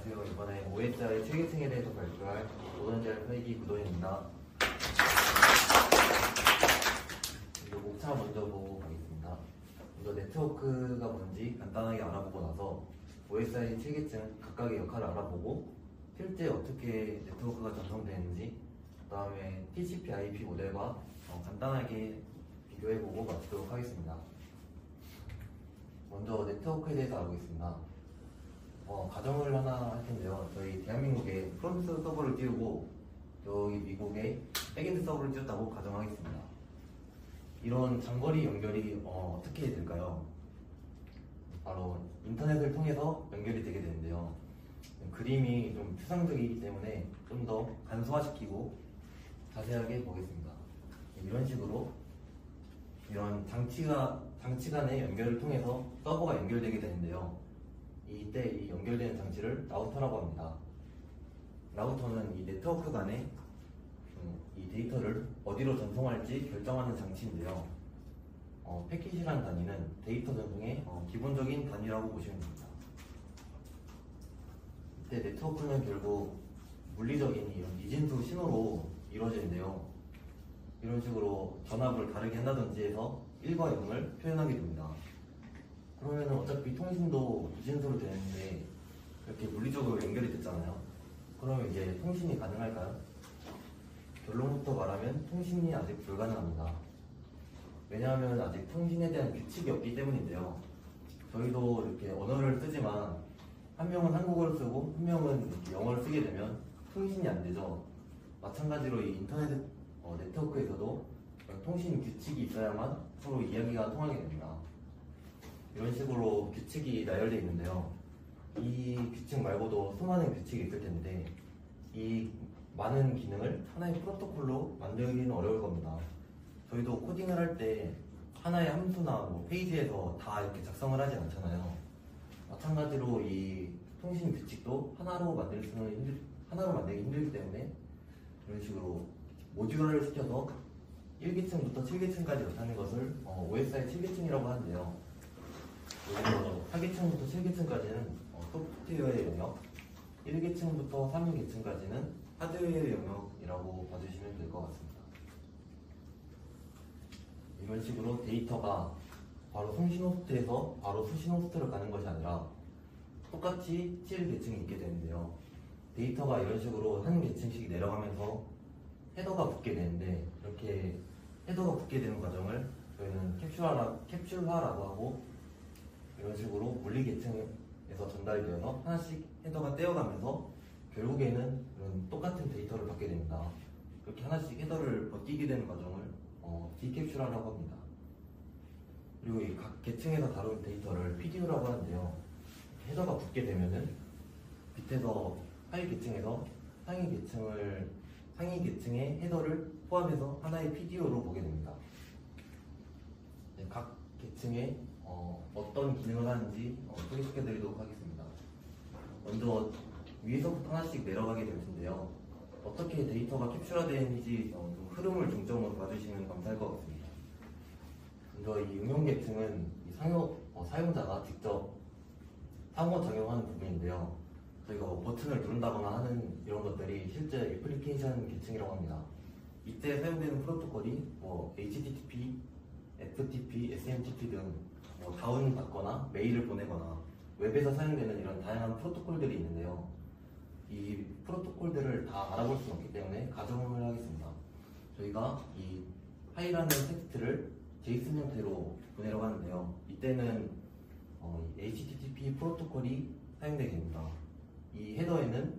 안녕하세요. 이번에 OSI 체계층에 대해서 발표할 오전잘 설기 구도입니다. 목차 먼저 보고 가겠습니다. 먼저 네트워크가 뭔지 간단하게 알아보고 나서 OSI 체계층 각각의 역할을 알아보고 실제 어떻게 네트워크가 전송되는지, 그 다음에 TCP/IP 모델과 간단하게 비교해보고 마치도록 하겠습니다. 먼저 네트워크에 대해서 알아보겠습니다. 가정을 하나 할 텐데요. 저희 대한민국에 프론트 서버를 띄우고 여기 미국에 백엔드 서버를 띄웠다고 가정하겠습니다. 이런 장거리 연결이 어떻게 될까요? 바로 인터넷을 통해서 연결이 되게 되는데요. 그림이 좀 추상적이기 때문에 좀 더 간소화시키고 자세하게 보겠습니다. 이런 식으로 이런 장치 간의 연결을 통해서 서버가 연결되게 되는데요. 이때 이 연결되는 장치를 라우터라고 합니다. 라우터는 이 네트워크 간에 이 데이터를 어디로 전송할지 결정하는 장치인데요. 패킷이라는 단위는 데이터 전송의 기본적인 단위라고 보시면 됩니다. 이때 네트워크는 결국 물리적인 이런 이진수 신호로 이루어지는데요. 이런 식으로 전압을 다르게 한다든지 해서 1과 0을 표현하게 됩니다. 그러면 어차피 통신도 이진수로 되는데 이렇게 물리적으로 연결이 됐잖아요. 그러면 이제 통신이 가능할까요? 결론부터 말하면 통신이 아직 불가능합니다. 왜냐하면 아직 통신에 대한 규칙이 없기 때문인데요. 저희도 이렇게 언어를 쓰지만 한 명은 한국어를 쓰고 한 명은 이렇게 영어를 쓰게 되면 통신이 안 되죠. 마찬가지로 이 인터넷 네트워크에서도 통신 규칙이 있어야만 서로 이야기가 통하게 됩니다. 이런 식으로 규칙이 나열되어 있는데요. 이 규칙 말고도 수많은 규칙이 있을 텐데 이 많은 기능을 하나의 프로토콜로 만들기는 어려울 겁니다. 저희도 코딩을 할 때 하나의 함수나 페이지에서 다 이렇게 작성을 하지 않잖아요. 마찬가지로 이 통신 규칙도 하나로 만들기 힘들기 때문에 이런 식으로 모듈화를 시켜서 1계층부터 7계층까지 나타내는 것을 OSI 7계층이라고 하는데요. 4계층부터 7계층까지는 소프트웨어의 영역, 1계층부터 3계층까지는 하드웨어의 영역이라고 봐주시면 될 것 같습니다. 이런 식으로 데이터가 바로 송신 호스트에서 바로 수신 호스트로 가는 것이 아니라 똑같이 7계층이 있게 되는데요. 데이터가 이런 식으로 한 계층씩 내려가면서 헤더가 붙게 되는데, 이렇게 헤더가 붙게 되는 과정을 저희는 캡슐화라고 하고, 이런 식으로 물리 계층에서 전달이 되어서 하나씩 헤더가 떼어가면서 결국에는 이런 똑같은 데이터를 받게 됩니다. 그렇게 하나씩 헤더를 벗기게 되는 과정을 디캡슐화라고 합니다. 그리고 이 각 계층에서 다룬 데이터를 PDU라고 하는데요. 헤더가 붙게 되면은 밑에서 하위 계층에서 상위 계층의 헤더를 포함해서 하나의 PDU로 보게 됩니다. 각 계층에 어떤 기능을 하는지 소개시켜 드리도록 하겠습니다. 먼저 위에서부터 하나씩 내려가게 될 텐데요. 어떻게 데이터가 캡슐화되는지 흐름을 중점으로 봐주시면 감사할 것 같습니다. 먼저 이 응용 계층은 사용자가 직접 상호작용하는 부분인데요. 저희가 버튼을 누른다거나 하는 이런 것들이 실제 애플리케이션 계층이라고 합니다. 이때 사용되는 프로토콜이 HTTP, FTP, SMTP 등 다운받거나 메일을 보내거나 웹에서 사용되는 이런 다양한 프로토콜들이 있는데요. 이 프로토콜들을 다 알아볼 수는 없기 때문에 가정을 하겠습니다. 저희가 이 파일하는 텍스트를 JSON 형태로 보내려고 하는데요. 이때는 HTTP 프로토콜이 사용되게 됩니다. 이 헤더에는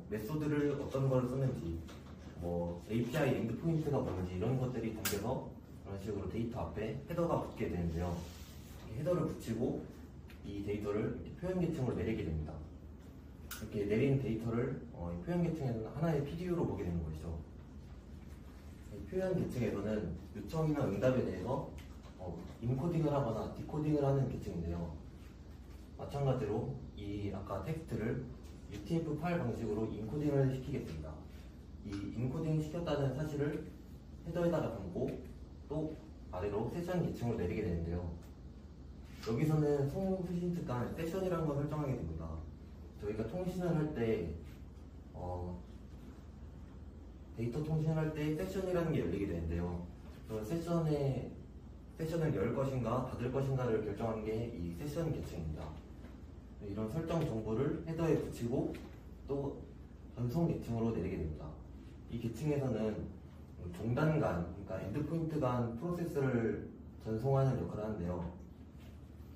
메소드를 어떤 걸 쓰는지, API 엔드포인트가 뭔지 이런 것들이 담겨서 이런 식으로 데이터 앞에 헤더가 붙게 되는데요. 헤더를 붙이고 이 데이터를 표현 계층으로 내리게 됩니다. 이렇게 내린 데이터를 표현 계층에서는 하나의 PDU로 보게 되는 것이죠. 표현 계층에서는 요청이나 응답에 대해서 인코딩을 하거나 디코딩을 하는 계층인데요. 마찬가지로 이 아까 텍스트를 UTF 파일 방식으로 인코딩을 시키겠습니다. 이 인코딩 시켰다는 사실을 헤더에다가 담고 또 아래로 세션 계층으로 내리게 되는데요. 여기서는 송수신 측간 세션이라는 걸 설정하게 됩니다. 저희가 통신을 할 때 데이터 통신을 할 때 세션이라는 게 열리게 되는데요. 그 세션을 열 것인가 닫을 것인가를 결정하는 게 이 세션 계층입니다. 이런 설정 정보를 헤더에 붙이고 또 전송 계층으로 내리게 됩니다. 이 계층에서는 종단 간, 그러니까 엔드포인트 간 프로세스를 전송하는 역할을 하는데요.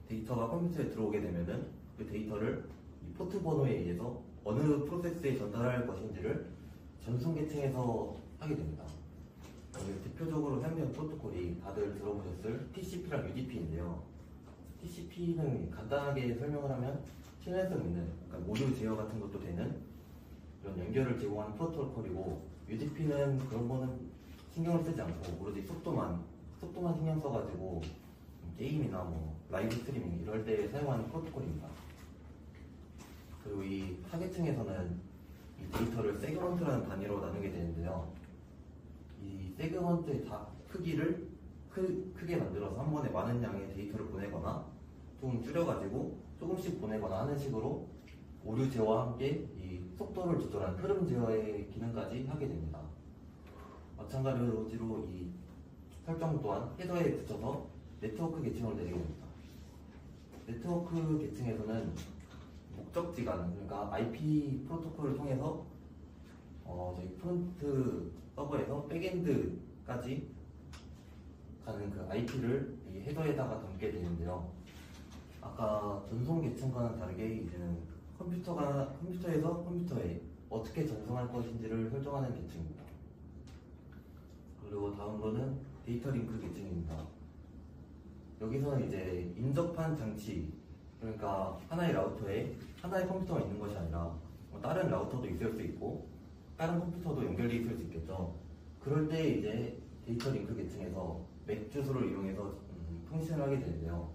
데이터가 컴퓨터에 들어오게 되면은 그 데이터를 이 포트 번호에 의해서 어느 프로세스에 전달할 것인지를 전송 계층에서 하게 됩니다. 대표적으로 사용되는 프로토콜이 다들 들어보셨을 TCP랑 UDP인데요. TCP는 간단하게 설명을 하면 신뢰성 있는, 그러니까 모듈 제어 같은 것도 되는 이런 연결을 제공하는 프로토콜이고, UDP는 그런 거는 신경을 쓰지 않고 오로지 속도만 신경 써가지고 게임이나 뭐 라이브 스트리밍 이럴 때 사용하는 프로토콜입니다. 그리고 이 타겟층에서는 이 데이터를 세그먼트라는 단위로 나누게 되는데요. 이 세그먼트의 크기를 크게 만들어서 한 번에 많은 양의 데이터를 보내거나 좀 줄여가지고 조금씩 보내거나 하는 식으로 오류 제어와 함께 이 속도를 조절한 흐름 제어의 기능까지 하게 됩니다. 마찬가지로 이 설정 또한 헤더에 붙여서 네트워크 계층으로 내리게 됩니다. 네트워크 계층에서는 목적지간, 그러니까 IP 프로토콜을 통해서 저희 프론트 서버에서 백엔드까지 가는 그 IP를 이 헤더에다가 담게 되는데요. 아까 전송 계층과는 다르게 이제는 컴퓨터에서 컴퓨터에 어떻게 전송할 것인지를 설정하는 계층입니다. 그리고 다음으로는 데이터 링크 계층입니다. 여기서는 이제 인접한 장치, 그러니까 하나의 라우터에 하나의 컴퓨터가 있는 것이 아니라 다른 라우터도 있을 수 있고 다른 컴퓨터도 연결되어 있을 수 있겠죠. 그럴 때 이제 데이터 링크 계층에서 맥 주소를 이용해서 통신을 하게 되는데요.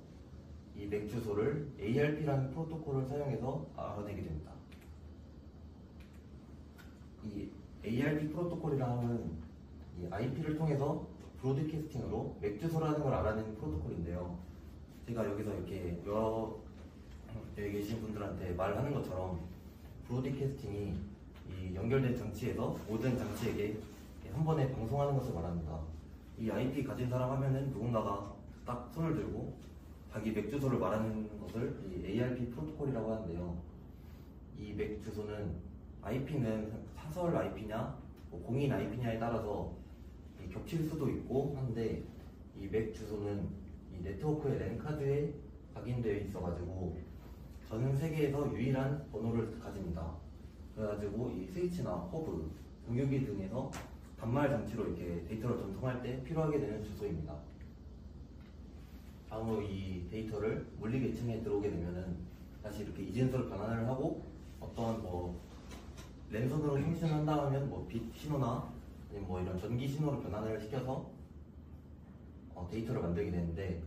이 맥 주소를 ARP라는 프로토콜을 사용해서 알아내게 됩니다. 이 ARP 프로토콜이라 함은 이 IP를 통해서 브로드캐스팅으로 맥 주소라는 걸 알아내는 프로토콜인데요. 제가 여기서 이렇게 여기 계신 분들한테 말하는 것처럼 브로드캐스팅이 이 연결된 장치에서 모든 장치에게 한 번에 방송하는 것을 말합니다. 이 IP 가진 사람 하면은 누군가가 딱 손을 들고 자기 맥 주소를 말하는 것을 이 ARP 프로토콜이라고 하는데요. 이 맥 주소는 IP는 사설 IP냐 공인 IP냐에 따라서 겹칠 수도 있고 한데, 이 맥 주소는 이 네트워크의 랜 카드에 각인되어 있어가지고 전 세계에서 유일한 번호를 가집니다. 그래가지고 이 스위치나 허브, 공유기 등에서 단말 장치로 이렇게 데이터를 전송할 때 필요하게 되는 주소입니다. 다음으로 이 데이터를 물리 계층에 들어오게 되면은 다시 이렇게 이진수로 변환을 하고 어떤 랜선으로 통신한다 하면 빛 신호나 아니면 이런 전기 신호로 변환을 시켜서 데이터를 만들게 되는데,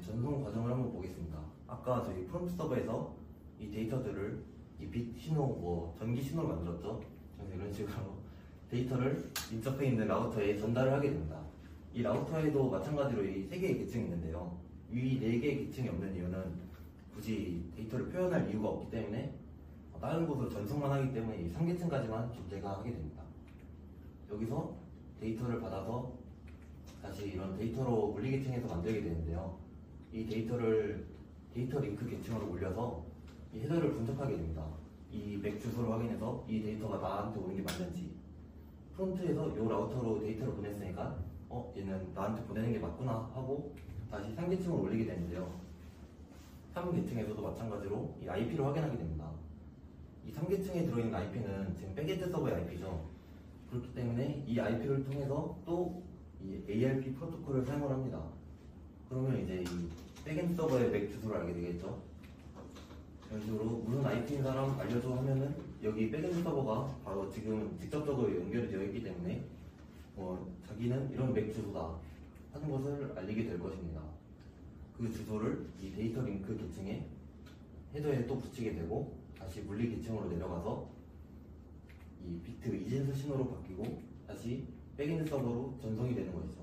전송 과정을 한번 보겠습니다. 아까 저희 프롬프트 서버에서 이 데이터들을 이 빛 신호, 전기 신호로 만들었죠. 그래서 이런 식으로 데이터를 인접해 있는 라우터에 전달을 하게 됩니다. 이 라우터에도 마찬가지로 이 3개의 계층이 있는데요. 이 4개의 계층이 없는 이유는 굳이 데이터를 표현할 이유가 없기 때문에 다른 곳으로 전송만 하기 때문에 이 3계층까지만 존재가 하게 됩니다. 여기서 데이터를 받아서 다시 이런 데이터로 물리 계층에서 만들게 되는데요. 이 데이터 링크 계층으로 올려서 이 헤더를 분석하게 됩니다. 이 맥 주소를 확인해서 이 데이터가 나한테 오는 게 맞는지, 프론트에서 이 라우터로 데이터를 보냈으니까 얘는 나한테 보내는 게 맞구나 하고 다시 3계층으로 올리게 되는데요. 3계층에서도 마찬가지로 이 IP를 확인하게 됩니다. 이 3계층에 들어있는 IP는 지금 백엔드 서버의 IP죠. 그렇기 때문에 이 IP를 통해서 또 이 ARP 프로토콜을 사용을 합니다. 그러면 이제 이 백엔드 서버의 맥 주소를 알게 되겠죠. 이런 식으로 무슨 IP인 사람 알려줘 하면은 여기 백엔드 서버가 바로 지금 직접적으로 연결이 되어 있기 때문에 자기는 이런 맥 주소다 하는 것을 알리게 될 것입니다. 그 주소를 이 데이터 링크 계층에 헤더에 또 붙이게 되고 다시 물리 계층으로 내려가서 이 비트 이진수 신호로 바뀌고 다시 백엔드 서버로 전송이 되는 것이죠.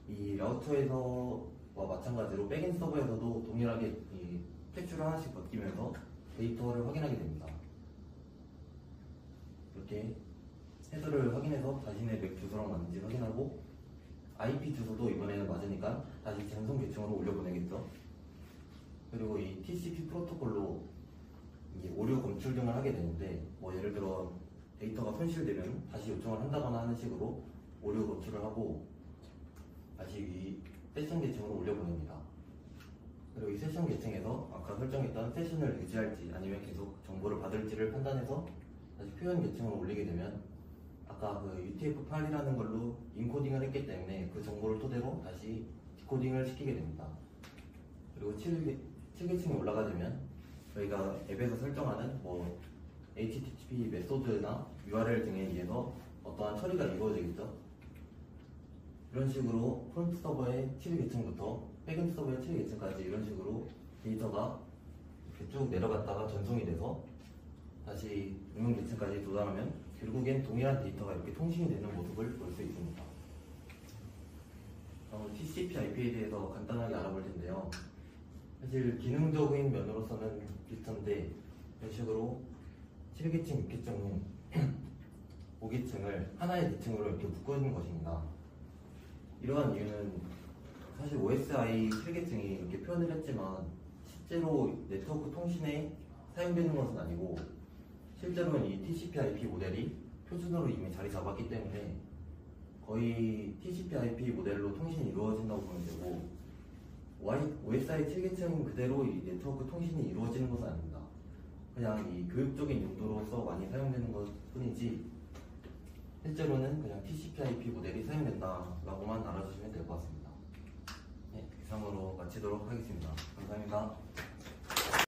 이 라우터에서와 마찬가지로 백엔드 서버에서도 동일하게 이 캡슐 하나씩 바뀌면서 데이터를 확인하게 됩니다. 이렇게 헤더를 확인해서 자신의 맥 주소랑 맞는지 확인하고 IP 주소도 이번에는 맞으니까 다시 전송 계층으로 올려보내겠죠. 그리고 이 TCP 프로토콜로 이게 오류 검출 등을 하게 되는데, 뭐 예를 들어 데이터가 손실되면 다시 요청을 한다거나 하는 식으로 오류 검출을 하고 다시 이 세션 계층으로 올려보냅니다. 그리고 이 세션 계층에서 아까 설정했던 세션을 유지할지 아니면 계속 정보를 받을지를 판단해서 다시 표현 계층으로 올리게 되면 아까 그 UTF-8이라는 걸로 인코딩을 했기 때문에 그 정보를 토대로 다시 디코딩을 시키게 됩니다. 그리고 7계층에 올라가 되면 저희가 앱에서 설정하는 뭐 HTTP 메소드나 URL 등에 의해서 어떠한 처리가 이루어지겠죠. 이런 식으로 프론트 서버의 7계층부터 백엔드 서버의 7계층까지 이런 식으로 데이터가 이렇게 쭉 내려갔다가 전송이 돼서 다시 응용 계층까지 도달하면 결국엔 동일한 데이터가 이렇게 통신이 되는 모습을 볼 수 있습니다. TCP/IP에 대해서 간단하게 알아볼 텐데요. 사실 기능적인 면으로서는 비슷한데 이런 식으로 7계층, 6계층, 5계층을 하나의 계층으로 이렇게 묶어주는 것입니다. 이러한 이유는 사실 OSI 7계층이 이렇게 표현을 했지만 실제로 네트워크 통신에 사용되는 것은 아니고 실제로는 이 TCP/IP 모델이 표준으로 이미 자리 잡았기 때문에 거의 TCP/IP 모델로 통신이 이루어진다고 보면 되고 OSI 7계층 그대로 이 네트워크 통신이 이루어지는 것은 아닙니다. 그냥 이 교육적인 용도로서 많이 사용되는 것 뿐이지 실제로는 그냥 TCP/IP 모델이 사용된다라고만 알아주시면 될 것 같습니다. 네, 이상으로 마치도록 하겠습니다. 감사합니다.